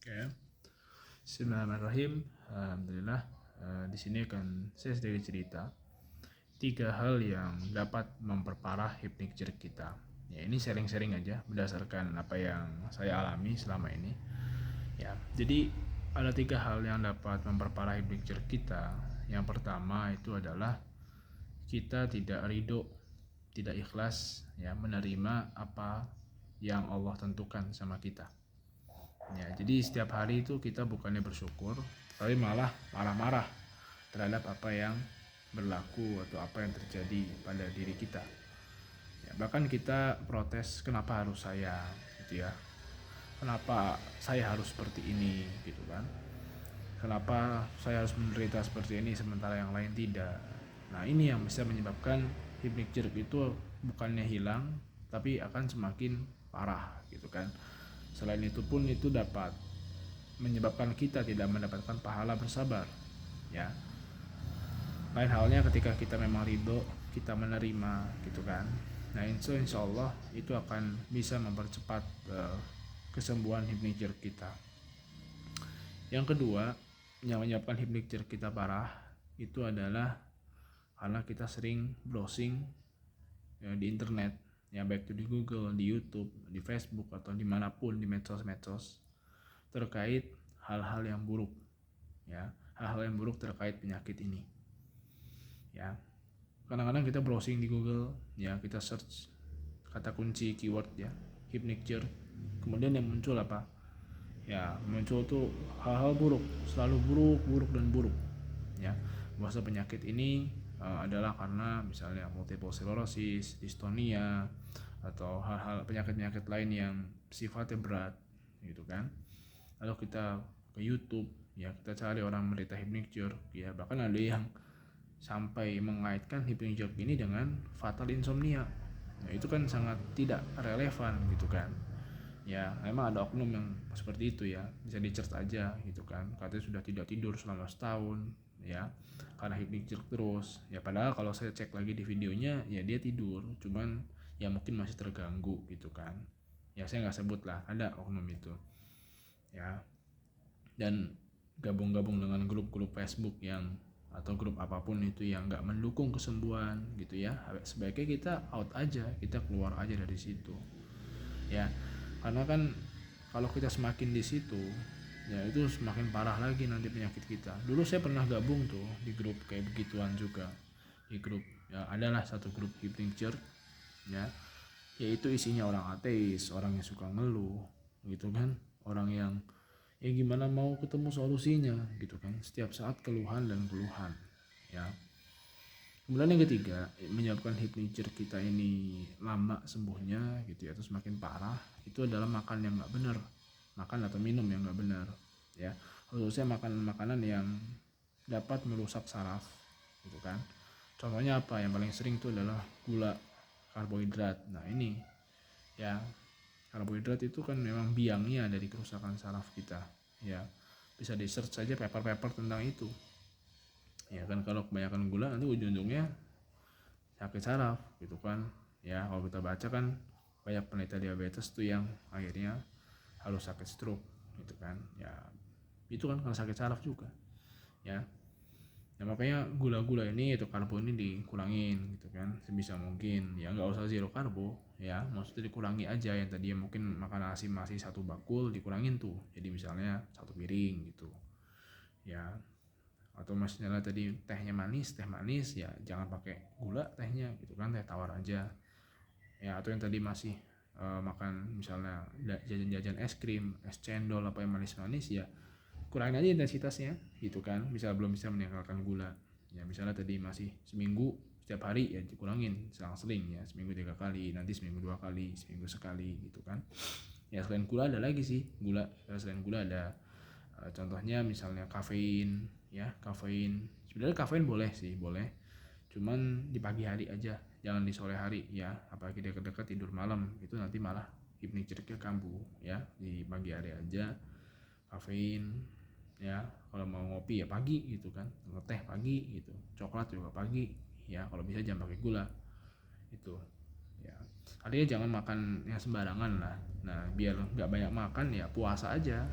Ya. Bismillahirrahmanirrahim. Alhamdulillah. Di sini akan saya sedikit cerita 3 hal yang dapat memperparah hypnic jerk kita. Ya, ini sharing-sharing aja berdasarkan apa yang saya alami selama ini. Ya, jadi ada 3 hal yang dapat memperparah hypnic jerk kita. Yang pertama itu adalah kita tidak ridho, tidak ikhlas ya menerima apa yang Allah tentukan sama kita. Ya, jadi setiap hari itu kita bukannya bersyukur, tapi malah marah-marah terhadap apa yang berlaku atau apa yang terjadi pada diri kita. Ya, bahkan kita protes, kenapa harus saya, gitu ya? Kenapa saya harus seperti ini, gitu kan? Kenapa saya harus menderita seperti ini sementara yang lain tidak? Nah, ini yang bisa menyebabkan hypnic jerk itu bukannya hilang, tapi akan semakin parah, gitu kan? Selain itu pun itu dapat menyebabkan kita tidak mendapatkan pahala bersabar, ya. Lain halnya ketika kita memang ridho, kita menerima, gitu kan. Nah, insya Allah itu akan bisa mempercepat kesembuhan hypnic jerk kita. Yang kedua, yang menyebabkan hypnic jerk kita parah itu adalah karena kita sering browsing ya, di internet, ya baik itu di Google, di YouTube, di Facebook atau dimanapun di medsos-medsos terkait hal-hal yang buruk, ya hal-hal yang buruk terkait penyakit ini. Ya, kadang-kadang kita browsing di Google, ya kita search kata kunci keyword ya hypnic jerk, kemudian yang muncul apa? Ya muncul tuh hal-hal buruk, selalu buruk dan buruk. Ya, bahwa penyakit ini adalah karena misalnya multiple sclerosis, dystonia, atau hal-hal penyakit-penyakit lain yang sifatnya berat, gitu kan. Lalu kita ke YouTube, ya kita cari orang menderita hypnic jerk, ya bahkan ada yang sampai mengaitkan hypnic jerk ini dengan fatal insomnia. Nah, itu kan sangat tidak relevan, gitu kan. Ya memang ada oknum yang seperti itu, ya bisa di-search aja, gitu kan, katanya sudah tidak tidur selama setahun ya karena hypnic jerk terus. Ya padahal kalau saya cek lagi di videonya, ya dia tidur, cuman ya mungkin masih terganggu, gitu kan. Ya saya nggak sebut lah, ada oknum itu ya. Dan gabung-gabung dengan grup-grup Facebook yang atau grup apapun itu yang nggak mendukung kesembuhan, gitu ya, sebaiknya kita out aja, kita keluar aja dari situ, ya. Karena kan kalau kita semakin di situ, ya itu semakin parah lagi nanti penyakit kita. Dulu saya pernah gabung tuh di grup kayak begituan juga, di grup ya adalah satu grup hypnic jerk, ya yaitu isinya orang ateis, orang yang suka ngeluh, gitu kan, orang yang ya gimana mau ketemu solusinya, gitu kan, setiap saat keluhan dan keluhan, ya. Kemudian yang ketiga, menyebabkan hypnic jerk kita ini lama sembuhnya, gitu ya, terus makin parah, itu adalah makan yang nggak benar, makan atau minum yang nggak benar, ya. Khususnya makan makanan yang dapat merusak saraf, gitu kan. Contohnya apa? Yang paling sering itu adalah gula, karbohidrat. Nah ini, ya karbohidrat itu kan memang biangnya dari kerusakan saraf kita, ya. Bisa di search saja paper-paper tentang itu, ya kan. Kalau kebanyakan gula nanti ujung-ujungnya sakit saraf, gitu kan. Ya kalau kita baca kan banyak penderita diabetes tuh yang akhirnya harus sakit stroke, gitu kan. Ya itu kan karena sakit saraf juga, ya. Ya makanya gula-gula ini atau karbo ini dikurangin, gitu kan, sebisa mungkin. Ya nggak usah zero karbo, ya maksudnya dikurangi aja. Yang tadi mungkin makan nasi masih 1 bakul, dikurangin tuh jadi misalnya 1 piring, gitu ya. Atau misalnya tadi teh manis, ya jangan pakai gula tehnya, gitu kan, teh tawar aja, ya. Atau yang tadi masih makan misalnya jajan-jajan es krim, es cendol, apa yang manis-manis, ya kurangin aja intensitasnya, gitu kan. Misal belum bisa meninggalkan gula, ya misalnya tadi masih seminggu setiap hari, ya dikurangin selang-seling, ya seminggu 3 kali, nanti seminggu 2 kali, seminggu sekali, gitu kan. Ya selain gula ada lagi sih gula, selain gula ada contohnya misalnya kafein, ya kafein. Sebenarnya kafein boleh sih, boleh, cuman di pagi hari aja, jangan di sore hari, ya apalagi dekat-dekat tidur malam, itu nanti malah hypnic jerknya kambuh, ya di pagi hari aja kafein, ya. Kalau mau ngopi ya pagi, gitu kan, ngeteh pagi, gitu, coklat juga pagi, ya kalau bisa jangan pakai gula itu, ya. Artinya jangan makan yang sembarangan lah. Nah biar nggak banyak makan, ya puasa aja,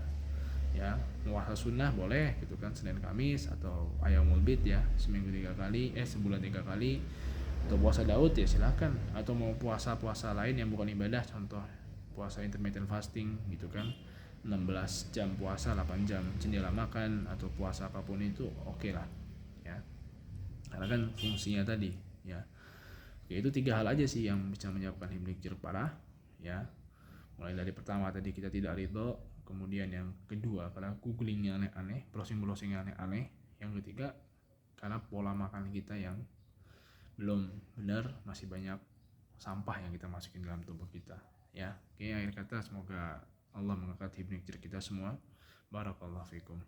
ya. Puasa sunnah boleh gitu kan, Senin Kamis atau Ayyamul Bid ya, seminggu 3 kali, sebulan 3 kali. Atau puasa Daud ya silakan, atau mau puasa lain yang bukan ibadah, contoh puasa intermittent fasting gitu kan, 16 jam puasa, 8 jam jendela makan, atau puasa apapun itu oke lah ya, karena kan fungsinya tadi ya. Oke, itu 3 hal aja sih yang bisa menyebabkan hipnik jeruk parah ya. Mulai dari pertama tadi kita tidak ridho, kemudian yang kedua karena googlingnya aneh-aneh, browsingnya aneh-aneh, yang ketiga karena pola makan kita yang belum benar, masih banyak sampah yang kita masukin dalam tubuh kita ya. Oke, akhir kata semoga Allah mengangkat hipnik jeruk kita semua. Barakallahu fikum.